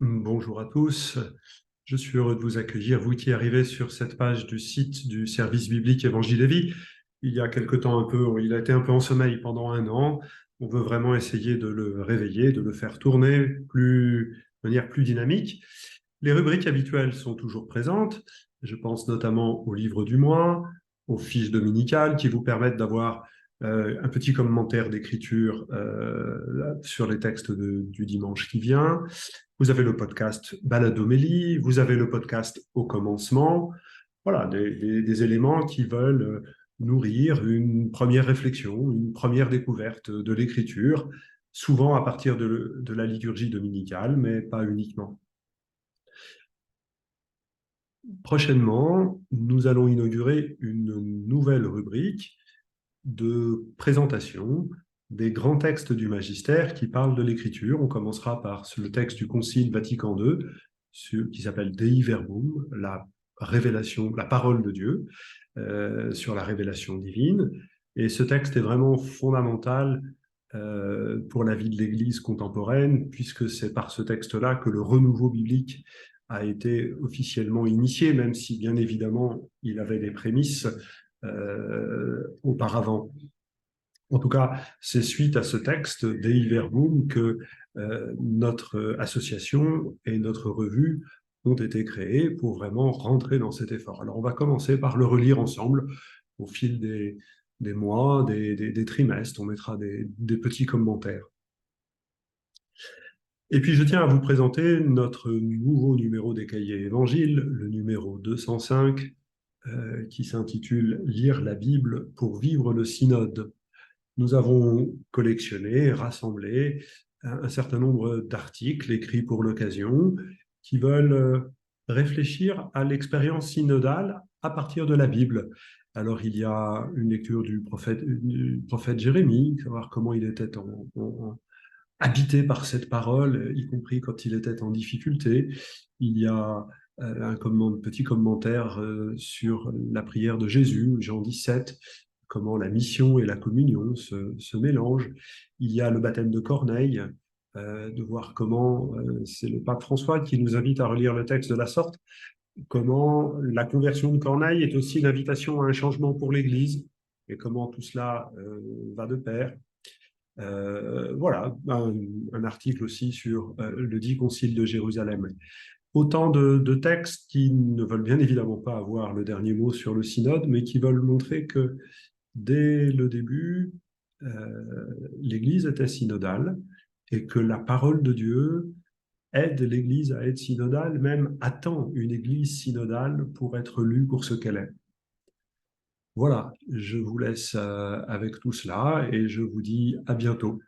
Bonjour à tous, je suis heureux de vous accueillir, vous qui arrivez sur cette page du site du service biblique Évangile et Vie. Il y a quelque temps il a été un peu en sommeil pendant un an. On veut vraiment essayer de le réveiller, de le faire tourner de manière plus dynamique. Les rubriques habituelles sont toujours présentes. Je pense notamment au livre du mois, aux fiches dominicales qui vous permettent d'avoir un petit commentaire d'écriture sur les textes du dimanche qui vient. Vous avez le podcast Baladomélie, vous avez le podcast Au commencement. Voilà, des éléments qui veulent nourrir une première réflexion, une première découverte de l'écriture, souvent à partir de la liturgie dominicale, mais pas uniquement. Prochainement, nous allons inaugurer une nouvelle rubrique de présentation des grands textes du magistère qui parlent de l'écriture. On commencera par le texte du Concile Vatican II, qui s'appelle Dei Verbum, la révélation, la parole de Dieu, sur la révélation divine. Et ce texte est vraiment fondamental pour la vie de l'Église contemporaine, puisque c'est par ce texte-là que le renouveau biblique a été officiellement initié, même si bien évidemment il avait des prémices auparavant. En tout cas, c'est suite à ce texte Dei Verbum que notre association et notre revue ont été créées pour vraiment rentrer dans cet effort. Alors, on va commencer par le relire ensemble au fil des mois, des trimestres. On mettra des petits commentaires. Et puis, je tiens à vous présenter notre nouveau numéro des cahiers évangiles, le numéro 205, qui s'intitule Lire la Bible pour vivre le synode. Nous avons collectionné, rassemblé un certain nombre d'articles écrits pour l'occasion qui veulent réfléchir à l'expérience synodale à partir de la Bible. Alors, il y a une lecture du prophète Jérémie, savoir comment il était habité par cette parole, y compris quand il était en difficulté. Il y a petit commentaire sur la prière de Jésus, Jean 17, comment la mission et la communion se mélangent. Il y a le baptême de Corneille, de voir comment, c'est le pape François qui nous invite à relire le texte de la sorte, comment la conversion de Corneille est aussi l'invitation à un changement pour l'Église, et comment tout cela va de pair. Voilà, un article aussi sur le dit concile de Jérusalem. Autant de textes qui ne veulent bien évidemment pas avoir le dernier mot sur le synode, mais qui veulent montrer que dès le début, l'Église était synodale et que la parole de Dieu aide l'Église à être synodale, même attend une Église synodale pour être lue pour ce qu'elle est. Voilà, je vous laisse avec tout cela et je vous dis à bientôt.